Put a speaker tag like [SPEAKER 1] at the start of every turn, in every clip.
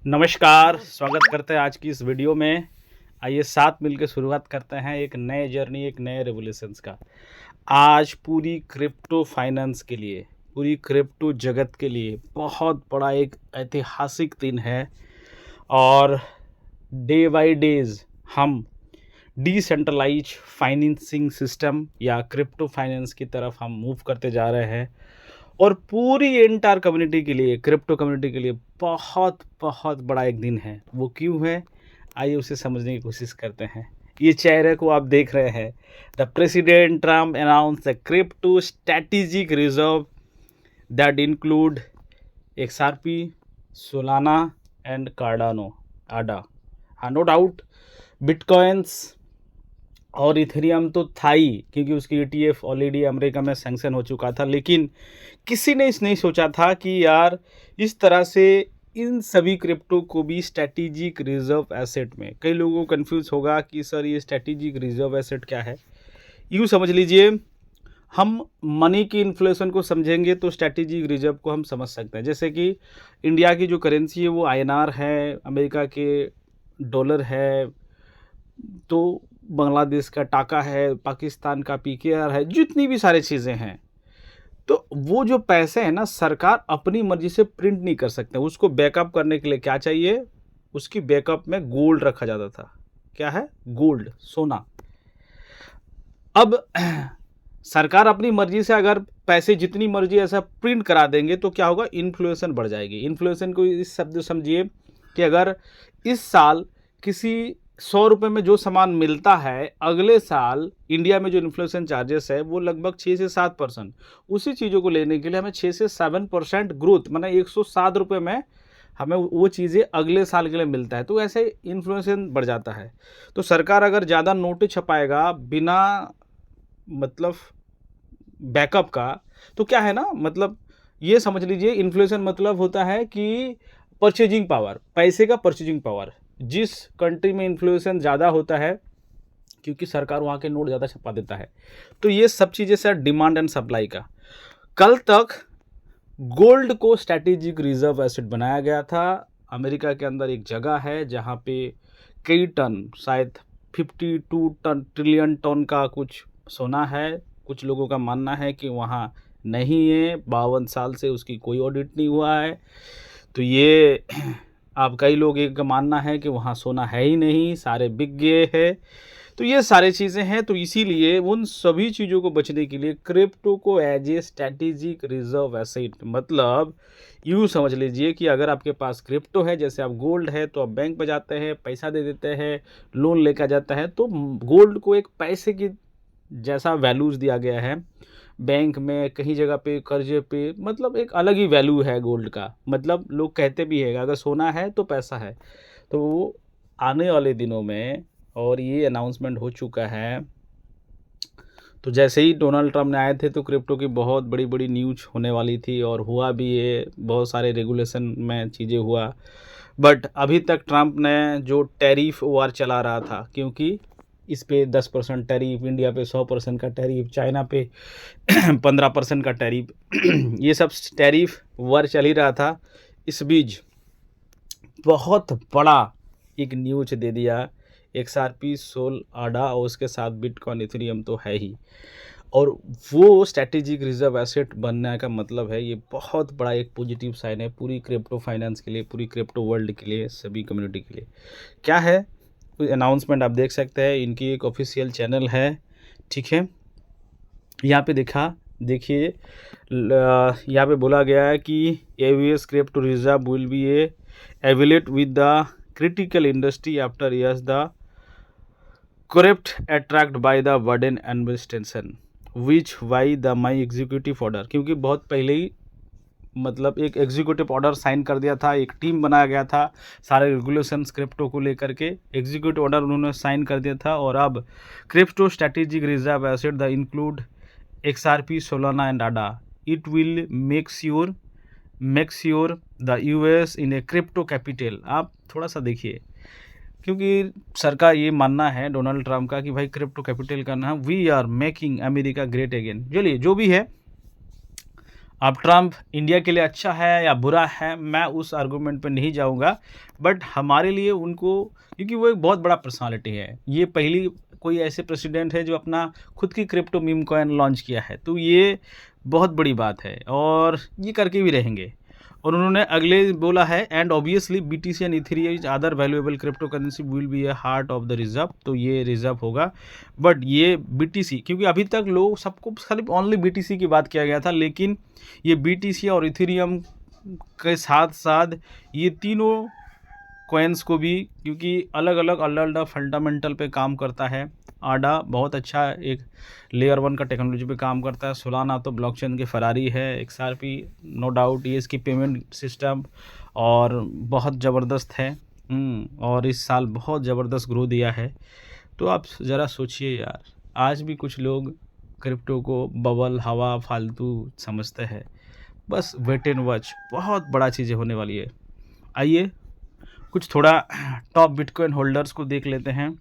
[SPEAKER 1] नमस्कार, स्वागत करते हैं आज की इस वीडियो में। आइए साथ मिलकर शुरुआत करते हैं एक नए जर्नी, एक नए रेवोल्यूशंस का। आज पूरी क्रिप्टो फाइनेंस के लिए, पूरी क्रिप्टो जगत के लिए बहुत बड़ा एक ऐतिहासिक दिन है और डे बाय डेज हम डिसेंट्रलाइज फाइनेंसिंग सिस्टम या क्रिप्टो फाइनेंस की तरफ हम मूव करते जा रहे हैं। और पूरी एंटायर कम्युनिटी के लिए, क्रिप्टो कम्युनिटी के लिए बहुत बहुत बड़ा एक दिन है। वो क्यों है, आइए उसे समझने की कोशिश करते हैं। ये चेहरे को आप देख रहे हैं। The president Trump announce the crypto strategic reserve that include XRP, Solana and Cardano, Ada. हाँ, नो डाउट बिटकॉइंस और इथेरियम तो था ही, क्योंकि उसकी ETF ऑलरेडी अमेरिका में सैंक्शन हो चुका था। लेकिन किसी ने इस नहीं सोचा था कि यार इस तरह से इन सभी क्रिप्टो को भी स्ट्रैटेजिक रिजर्व एसेट में, कई लोगों को कंफ्यूज होगा कि सर ये स्ट्रैटेजिक रिजर्व एसेट क्या है। यूँ समझ लीजिए, हम मनी की इन्फ्लेशन को समझेंगे तो स्ट्रैटेजिक रिजर्व को हम समझ सकते हैं। जैसे कि इंडिया की जो करेंसी है वो INR है, अमेरिका के डॉलर है, तो बांग्लादेश का टाका है, पाकिस्तान का PKR है, जितनी भी सारी चीज़ें हैं। तो वो जो पैसे हैं ना, सरकार अपनी मर्जी से प्रिंट नहीं कर सकते। उसको बैकअप करने के लिए क्या चाहिए, उसकी बैकअप में गोल्ड रखा जाता था। क्या है? गोल्ड, सोना। अब सरकार अपनी मर्जी से अगर पैसे जितनी मर्जी ऐसा प्रिंट करा देंगे तो क्या होगा, इन्फ्लेशन बढ़ जाएगी। इन्फ्लेशन को इस शब्द समझिए कि अगर इस साल किसी 100 रुपये में जो सामान मिलता है, अगले साल इंडिया में जो इन्फ्लेशन चार्जेस है वो लगभग 6 से 7%। उसी चीज़ों को लेने के लिए हमें 6 से 7% ग्रोथ, मतलब 107 रुपये में हमें वो चीज़ें अगले साल के लिए मिलता है। तो ऐसे इन्फ्लेशन बढ़ जाता है। तो सरकार अगर ज़्यादा नोट छपाएगा बिना मतलब बैकअप का, तो क्या है ना, मतलब ये समझ लीजिए, इन्फ्लेशन मतलब होता है कि परचेजिंग पावर, पैसे का परचेजिंग पावर। जिस कंट्री में इन्फ्लेशन ज़्यादा होता है, क्योंकि सरकार वहाँ के नोट ज़्यादा छपा देता है। तो ये सब चीज़ें सर डिमांड एंड सप्लाई का। कल तक गोल्ड को स्ट्रैटेजिक रिजर्व एसेट बनाया गया था। अमेरिका के अंदर एक जगह है जहाँ पे कई टन, शायद 52 ट्रिलियन टन का कुछ सोना है। कुछ लोगों का मानना है कि वहाँ नहीं है, 52 साल से उसकी कोई ऑडिट नहीं हुआ है। तो ये अब कई लोग का मानना है कि वहाँ सोना है ही नहीं, सारे बिक गए हैं। तो ये सारी चीज़ें हैं। तो इसीलिए उन सभी चीज़ों को बचने के लिए क्रिप्टो को as a strategic reserve asset, मतलब यूँ समझ लीजिए कि अगर आपके पास क्रिप्टो है, जैसे आप गोल्ड है तो आप बैंक पे जाते हैं, पैसा दे देते हैं, लोन लेकर जाता है, तो गोल्ड को एक पैसे की जैसा वैल्यूज़ दिया गया है। बैंक में, कहीं जगह पे, कर्जे पे, मतलब एक अलग ही वैल्यू है गोल्ड का। मतलब लोग कहते भी है अगर सोना है तो पैसा है। तो वो आने वाले दिनों में, और ये अनाउंसमेंट हो चुका है, तो जैसे ही डोनाल्ड ट्रम्प ने आए थे तो क्रिप्टो की बहुत बड़ी बड़ी न्यूज़ होने वाली थी, और हुआ भी ये, बहुत सारे रेगुलेशन में चीज़ें हुआ। बट अभी तक ट्रम्प ने जो टैरिफ वार चला रहा था, क्योंकि इस पे 10% टैरिफ, इंडिया पे 100% का टैरिफ, चाइना पे 15% का टैरिफ, ये सब टैरिफ वार चल ही रहा था। इस बीच बहुत बड़ा एक न्यूज़ दे दिया, XRP, सोल, आडा, और उसके साथ बिटकॉइन, इथेरियम तो है ही। और वो स्ट्रैटेजिक रिजर्व एसेट बनने का मतलब है, ये बहुत बड़ा एक पॉजिटिव साइन है पूरी क्रिप्टो फाइनेंस के लिए, पूरी क्रिप्टो वर्ल्ड के लिए, सभी कम्युनिटी के लिए। क्या है अनाउंसमेंट, आप देख सकते हैं, इनकी एक ऑफिशियल चैनल है। ठीक है, यहाँ पे देखिए, यहाँ पे बोला गया है कि AWS crypto reserve will be evaluate with the critical industry after years the corrupt attract by the Biden administration which why the my executive order, क्योंकि बहुत पहले ही मतलब एक एग्जीक्यूटिव ऑर्डर साइन कर दिया था, एक टीम बनाया गया था सारे रेगुलेशंस क्रिप्टो को लेकर के, एग्जीक्यूटिव ऑर्डर उन्होंने साइन कर दिया था। और अब crypto strategic reserve asset the include XRP, Solana and Ada, it will make sure the US in a crypto capital. आप थोड़ा सा देखिए, क्योंकि सरकार ये मानना है डोनाल्ड ट्रम्प का कि भाई क्रिप्टो कैपिटल करना है, we are making America great again. चलिए जो भी है, अब ट्रम्प इंडिया के लिए अच्छा है या बुरा है, मैं उस आर्गूमेंट पे नहीं जाऊंगा, बट हमारे लिए उनको, क्योंकि वो एक बहुत बड़ा पर्सनालिटी है, ये पहली कोई ऐसे प्रेसिडेंट है जो अपना खुद की क्रिप्टो मीम कॉइन लॉन्च किया है, तो ये बहुत बड़ी बात है और ये करके भी रहेंगे। और उन्होंने अगले बोला है, and obviously BTC and Ethereum other valuable crypto currency will be A heart of the reserve, तो ये रिजर्व होगा। बट ये बीटीसी, क्योंकि अभी तक लोग सबको खाली ओनली बीटीसी की बात किया गया था, लेकिन ये बीटीसी और इथेरियम के साथ साथ ये तीनों कॉइन्स को भी, क्योंकि अलग अलग फंडामेंटल पे काम करता है। आडा बहुत अच्छा एक लेयर 1 का टेक्नोलॉजी पे काम करता है। सोलाना तो ब्लॉकचेन के फरारी है। XRP नो डाउट ये इसकी पेमेंट सिस्टम और बहुत ज़बरदस्त है। और इस साल बहुत ज़बरदस्त ग्रो दिया है। तो आप ज़रा सोचिए यार, आज भी कुछ लोग क्रिप्टो को बबल, हवा, फालतू समझते हैं। बस वेट एंड वॉच, बहुत बड़ा चीज़ें होने वाली है। आइए कुछ थोड़ा टॉप बिटकॉइन होल्डर्स को देख लेते हैं।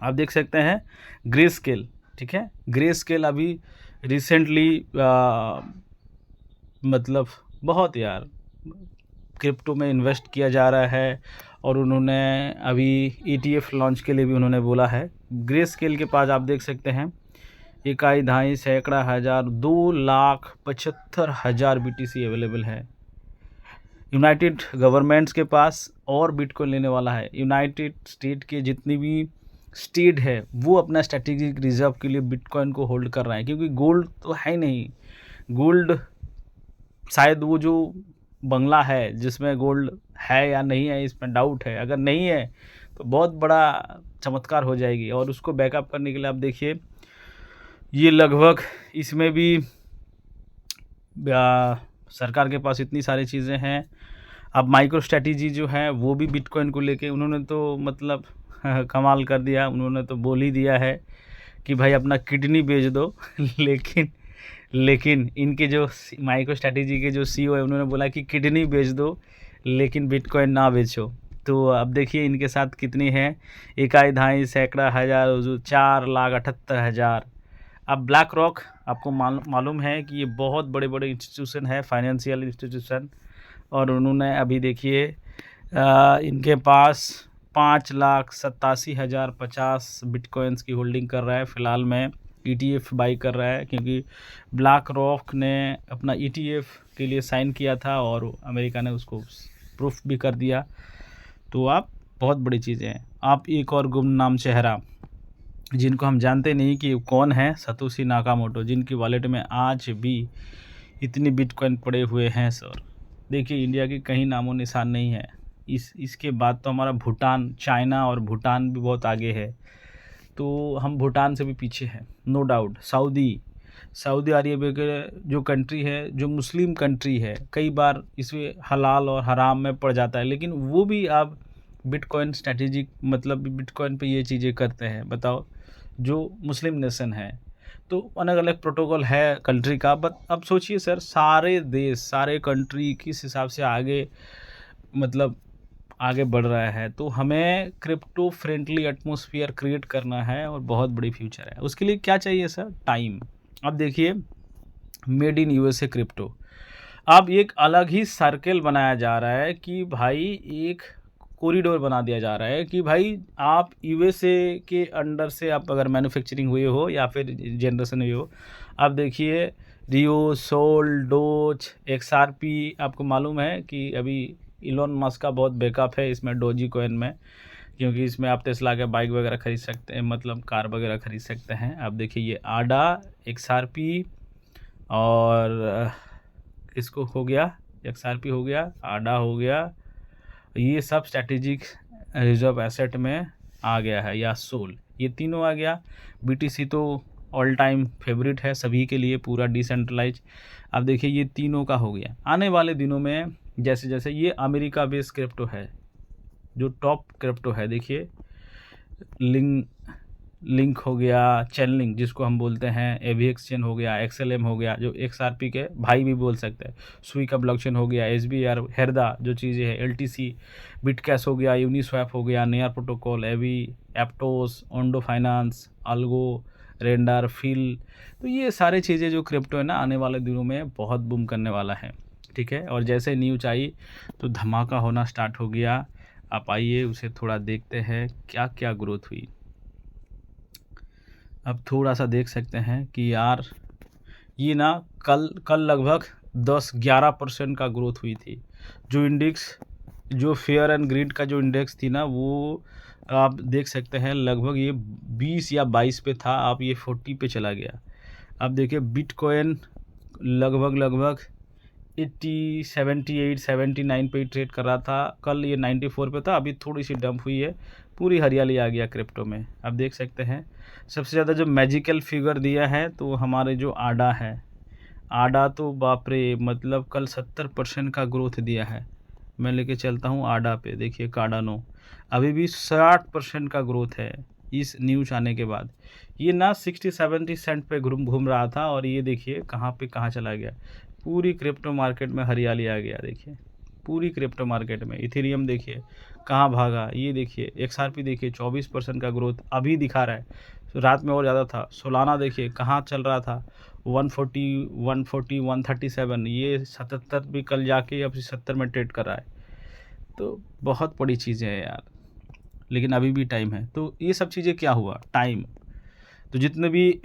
[SPEAKER 1] आप देख सकते हैं ग्रे स्केल, ठीक है। ग्रे स्केल अभी रिसेंटली मतलब बहुत यार क्रिप्टो में इन्वेस्ट किया जा रहा है और उन्होंने अभी ETF लॉन्च के लिए भी उन्होंने बोला है। ग्रे स्केल के पास आप देख सकते हैं इकाई, दहाई, सैकड़ा, हज़ार, 2,75,000 BTC अवेलेबल है। यूनाइटेड गवर्नमेंट्स के पास और बिटकॉइन लेने वाला है। यूनाइटेड स्टेट के जितनी भी स्टेट है वो अपना स्ट्रेटेजिक रिजर्व के लिए बिटकॉइन को होल्ड कर रहा है, क्योंकि गोल्ड तो है नहीं। गोल्ड शायद वो जो बंगला है जिसमें गोल्ड है या नहीं है, इसमें डाउट है। अगर नहीं है तो बहुत बड़ा चमत्कार हो जाएगी। और उसको बैकअप करने के लिए आप देखिए ये लगभग इसमें भी सरकार के पास इतनी सारी चीज़ें हैं। अब माइक्रो स्ट्रैटेजी जो है वो भी बिटकॉइन को लेके उन्होंने तो मतलब कमाल कर दिया। उन्होंने तो बोल ही दिया है कि भाई अपना किडनी बेच दो लेकिन इनके जो माइक्रो स्ट्रैटेजी के जो CEO है उन्होंने बोला कि किडनी बेच दो लेकिन बिटकॉइन ना बेचो। तो अब देखिए इनके साथ कितनी है, इकाई, दहाई, सैकड़ा, हज़ार, 4,78,000। अब ब्लैक रॉक आपको मालूम है कि ये बहुत बड़े बड़े इंस्टीट्यूशन है, फाइनेंशियल इंस्टीट्यूशन, और उन्होंने अभी देखिए इनके पास 5,87,050 बिटकॉइंस की होल्डिंग कर रहा है। फ़िलहाल में ETF बाई कर रहा है, क्योंकि ब्लैक रॉक ने अपना ETF के लिए साइन किया था और अमेरिका ने उसको प्रूफ भी कर दिया। तो आप बहुत बड़ी चीज़ें हैं। आप एक और गुमनाम चेहरा जिनको हम जानते नहीं कि कौन है, सतोशी नाकामोटो, जिनकी वॉलेट में आज भी इतनी बिटकॉइन पड़े हुए हैं सर। देखिए इंडिया की कहीं नामो निशान नहीं है। इसके बाद तो हमारा भूटान, चाइना और भूटान भी बहुत आगे है, तो हम भूटान से भी पीछे हैं नो डाउट। सऊदी अरेबिया के जो कंट्री है, जो मुस्लिम कंट्री है, कई बार इसमें हलाल और हराम में पड़ जाता है, लेकिन वो भी अब बिटकॉइन स्ट्रैटेजिक मतलब बिटकॉइन पे ये चीज़ें करते हैं। बताओ, जो मुस्लिम नेशन है तो अलग अलग प्रोटोकॉल है कंट्री का। बट अब सोचिए सर, सारे देश, सारे कंट्री किस हिसाब से आगे मतलब आगे बढ़ रहा है, तो हमें क्रिप्टो फ्रेंडली एटमॉस्फेयर क्रिएट करना है और बहुत बड़ी फ्यूचर है। उसके लिए क्या चाहिए सर? टाइम। अब देखिए मेड इन USA क्रिप्टो, अब एक अलग ही सर्कल बनाया जा रहा है कि भाई एक कॉरिडोर बना दिया जा रहा है कि भाई आप USA के अंडर से आप अगर मैन्युफैक्चरिंग हुए हो या फिर जनरेशन हुए हो। अब देखिए रियो, सोल, डोज, XRP, आपको मालूम है कि अभी इलॉन मस्क का बहुत बैकअप है इसमें डोजी कॉइन में, क्योंकि इसमें आप टेस्ला के बाइक वगैरह खरीद सकते हैं, मतलब कार वगैरह खरीद सकते हैं। अब देखिए ये आडा, XRP और इसको हो गया, XRP हो गया, आडा हो गया, ये सब स्ट्रैटेजिक रिजर्व एसेट में आ गया है, या सोल, ये तीनों आ गया। BTC तो ऑल टाइम फेवरेट है सभी के लिए, पूरा डिसेंट्रलाइज। अब देखिए ये तीनों का हो गया। आने वाले दिनों में जैसे जैसे ये अमेरिका बेस्ड क्रिप्टो है, जो टॉप क्रिप्टो है, देखिए लिंक हो गया, चैनलिंग जिसको हम बोलते हैं, AVX चेन हो गया, XLM हो गया, जो XRP के भाई भी बोल सकते हैं, सुई का ब्लॉकचेन हो गया, SBR, हेरदा जो चीज़ें हैं, LTC, बिटकैश हो गया, यूनिस्वैप हो गया, Near protocol, Aave, Aptos, Ondo finance, Algo, Render, फील, तो ये सारी चीज़ें जो क्रिप्टो है ना आने वाले दिनों में बहुत बूम करने वाला है, ठीक है। और जैसे न्यूज़ आई तो धमाका होना स्टार्ट हो गया। आप आइए उसे थोड़ा देखते हैं क्या क्या ग्रोथ हुई। अब थोड़ा सा देख सकते हैं कि यार ये ना कल लगभग 10-11% का ग्रोथ हुई थी। जो इंडेक्स, जो फेयर एंड ग्रीड का जो इंडेक्स थी ना, वो आप देख सकते हैं लगभग ये 20 या 22 पे था, अब ये 40 पे चला गया। अब देखिए बिटकॉइन लगभग 80, 78, 79 पे ही ट्रेड कर रहा था, कल ये 94 पे था, अभी थोड़ी सी डंप हुई है, पूरी हरियाली आ गया क्रिप्टो में। आप देख सकते हैं सबसे ज़्यादा जो मैजिकल फिगर दिया है तो हमारे जो आडा है, आडा तो बाप रे, मतलब कल 70% का ग्रोथ दिया है। मैं लेके चलता हूँ आडा पे, देखिए कार्डानो अभी भी 60% का ग्रोथ है इस न्यूज़ आने के बाद। ये ना 60-70 सेंट पे घूम रहा था और ये देखिए कहाँ पे कहाँ चला गया। पूरी क्रिप्टो मार्केट में हरियाली आ गया, देखिए पूरी क्रिप्टो मार्केट में। इथेरियम देखिए कहाँ भागा, ये देखिए XRP देखिए 24% का ग्रोथ अभी दिखा रहा है, तो रात में और ज़्यादा था। सोलाना देखिए कहाँ चल रहा था 140, 140, 137, ये 77 भी कल जाके अब 70 में ट्रेड कर रहा है। तो बहुत बड़ी चीज़ें हैं यार, लेकिन अभी भी टाइम है। तो ये सब चीज़ें क्या हुआ, टाइम। तो जितने भी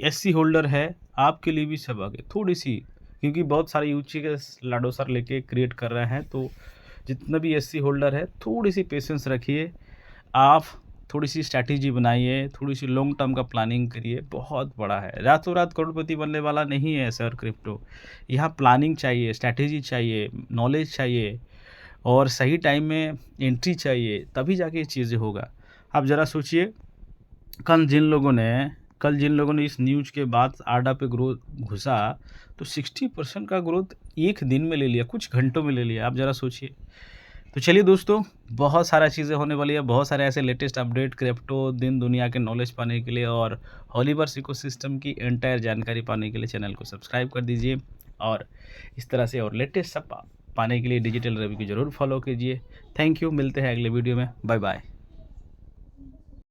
[SPEAKER 1] SC होल्डर है आपके लिए भी सबक है थोड़ी सी, क्योंकि बहुत सारे यूची के लाडो सर लेके क्रिएट कर रहे हैं। तो जितना भी SC होल्डर है थोड़ी सी पेशेंस रखिए, आप थोड़ी सी स्ट्रैटेजी बनाइए, थोड़ी सी लॉन्ग टर्म का प्लानिंग करिए। बहुत बड़ा है, रातों रात करोड़पति बनने वाला नहीं है सर क्रिप्टो। यहाँ प्लानिंग चाहिए, स्ट्रैटेजी चाहिए, नॉलेज चाहिए और सही टाइम में एंट्री चाहिए, तभी जाके ये चीज़ें होगा। आप ज़रा सोचिए कल जिन लोगों ने इस न्यूज़ के बाद आडा पे ग्रोथ घुसा तो 60% का ग्रोथ एक दिन में ले लिया, कुछ घंटों में ले लिया। आप ज़रा सोचिए। तो चलिए दोस्तों, बहुत सारा चीज़ें होने वाली है, बहुत सारे ऐसे लेटेस्ट अपडेट क्रिप्टो दिन दुनिया के नॉलेज पाने के लिए और हॉलीवर्स इकोसिस्टम की एंटायर जानकारी पाने के लिए चैनल को सब्सक्राइब कर दीजिए। और इस तरह से और लेटेस्ट सब पाने के लिए डिजिटल रवि को ज़रूर फॉलो कीजिए। थैंक यू, मिलते हैं अगले वीडियो में, बाय बाय।